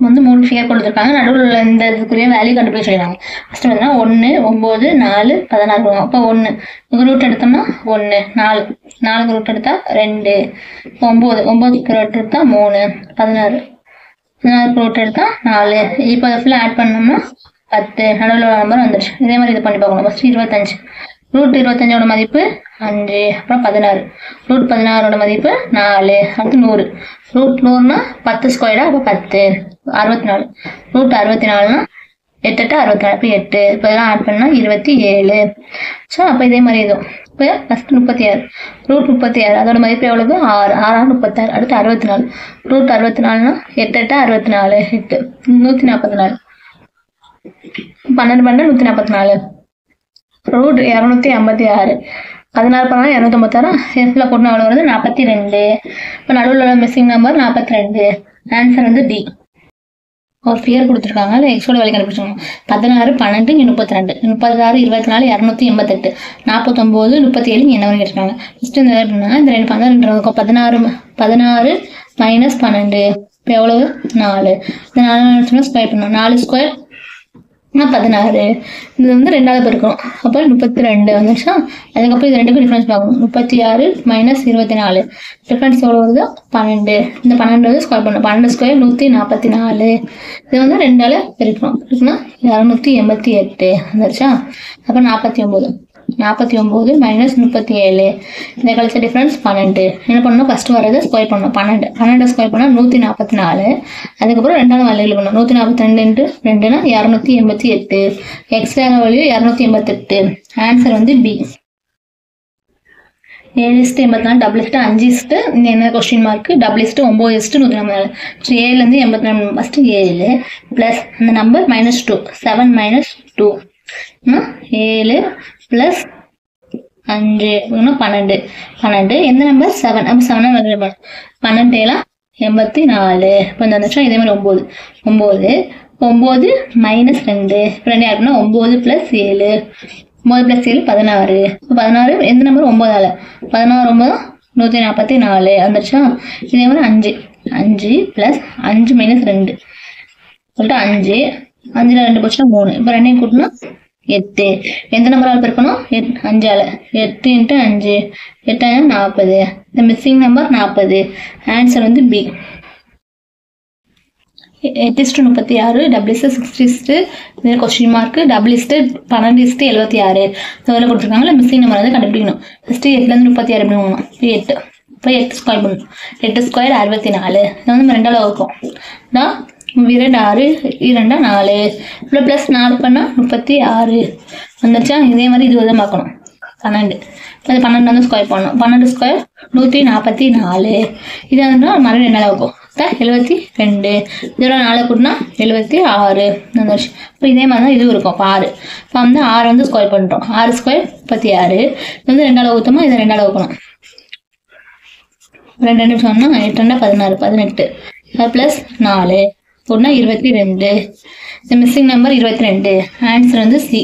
வந்து 3 ஃபிகர் கொடுத்துருக்காங்க. நடுவில் உள்ள இந்த இதுக்குரிய வேல்யூ கண்டுபிடிச்சு சொல்லிடுறாங்க. ஃபர்ஸ்ட் பார்த்தீங்கன்னா 1, 9, 4, 16. அப்போ 1 ரூட் எடுத்தோம்னா 1, 4 ரூட் எடுத்தா 2, 9 ரூட் எடுத்தா 3, 16 ரூட் எடுத்தா 4. இப்போ அதை ஃபுல்லாக ஆட் பண்ணோம்னா 10. நடுவில் உள்ள நம்பர் வந்துடுச்சு. இதே மாதிரி இது பண்ணி பார்க்கணும். ஃபர்ஸ்ட் 25 ரூட் 25ஓட மதிப்பு 5, அப்புறம் 16 ரூட் 16ஓட மதிப்பு 4, அடுத்து 100 ரூட் 100னா 10 ஸ்கொயர்டா, அப்போ 10, 64 ரூட் 64னா 8 8 64, அப்போ 8. இப்போ இதெல்லாம் ஆட் பண்ணால் 27. ஸோ அப்போ இதே மாதிரி இதுவும் இப்போ ஃபஸ்ட்டு 36 ரூட் 36 அதோட மதிப்பு எவ்வளவு 6, 6 36, அடுத்து 64 ரூட் 64னா 8 8 64, 8 144 12 12 144 ரூட் 256 16 பண்ணால் 256 எஃப்ல போட்டு எவ்வளோ வருது 42. இப்போ நடுவில் உள்ள மிஸ்ஸிங் நம்பர் 42. ஆன்சர் வந்து டி. ஒரு ஃபிகர் கொடுத்துருக்காங்க. இல்லை எக்ஸோட வேலை கண்டுபிடிச்சோம். 16 12 32 36 24 288 49 37 என்ன வரைக்கும் கேட்டிருக்காங்க. ஃபஸ்ட்டு இந்த எப்படின்னா இந்த 2 12 இருக்கும். 16 மைனஸ் 12 இப்போ எவ்வளவு 4. இந்த 4 ஸ்கொயர் பண்ணணும். 4 ஸ்கொயர் 16. இது வந்து 2ஆல் பெருக்கணும். அப்போ 32 வந்துச்சா. அதுக்கப்புறம் இது ரெண்டுக்கும் டிஃப்ரென்ஸ் பார்க்கணும். 36 மைனஸ் 24 டிஃப்ரென்ஸ் எவ்வளோ வருது 12. இந்த 12 வந்து ஸ்கொயர் பண்ணணும். 12 ஸ்கொயர் 144. இது வந்து 2ஆல் பெருக்கணும். பெருக்குன்னா 288 வந்துருச்சா. அப்புறம் 49 மைனஸ் 37 இந்த கழிச்ச டிஃப்ரென்ஸ் 12. என்ன பண்ணணும் ஃபஸ்ட்டு வரது ஸ்கொயர் பண்ணணும். 12 ஸ்கொயர் பண்ணால் 144. அதுக்கப்புறம் 2ஆல் வேல்யூ பண்ணணும். 142 × 2னா 288. Extra value 288. ஆன்சர் வந்து பி. 7:84 டபுள் 5 இந்த என்ன கொஸ்டின் மார்க் 9:144. ஸோ 7லேருந்து 84 ஃபஸ்ட்டு 7 ப்ளஸ் அந்த நம்பர் -2 7 - 2 7 + 5 12 எந்த நம்பர் 7. அப்போ 7 12 7 84. இப்போ இந்த வந்துச்சா. இதே மாதிரி 9 -2 இப்போ 2 யாருக்குன்னா 9 + 7 9 + 7 16. இப்போ 16 எந்த நம்பர் 9ஆல் 16 9 144 வந்துருச்சா. இதே மாதிரி 5 + 5 - 2 சொல்லிட்டு 5 5ல் 2 போச்சுன்னா 3. இப்போ 2 கூட்டினா 8. எந்த நம்பரால் பெருக்கணும் 5ஆல் 8 × 5 8 40. இந்த மிஸ்ஸிங் நம்பர் 40. ஆன்சர் வந்து பி. 8:36 டபுள் 60 இது கொஸ்டின் மார்க் டபுள் 12:76 இதில் கொடுத்துருக்காங்களா. மிஸ்ஸிங் நம்பர் வந்து கண்டுபிடிக்கணும். ஃபஸ்ட்டு 8லேருந்து 36 எப்படி போகணும். இப்போ 8 ஸ்கொயர் பண்ணணும். 8 ஸ்கொயர் 64. இதை வந்து நம்ம 2ஆல் வகுக்கும். நான் 2 6 2 4 இவ்வளோ ப்ளஸ் 4 பண்ணால் 36 வந்துச்சா. இதே மாதிரி இது தான் பார்க்கணும். 12 அது 12 வந்து ஸ்கொயர் பண்ணணும். 12 ஸ்கொயர் 144. இதை வந்து மறுபடியும் 2ஆல் வகுக்கும். 72. இதோட 4 கூட்டினா 76 வந்துச்சு. இப்போ இதே மாதிரி தான் இதுவும் இருக்கும். இப்போ 6 இப்போ வந்து 6 வந்து ஸ்கொயர் பண்ணிட்டோம். 6 ஸ்கொயர் 36. இது வந்து 2ஆல் வகுத்தோமா. இதை 2ஆல் வகுக்கணும். 2 சொன்னால் 8 16 18 ப்ளஸ் 4 கூட்டினா 22. இந்த மிஸ்ஸிங் நம்பர் 22. ஆன்சர் வந்து சி.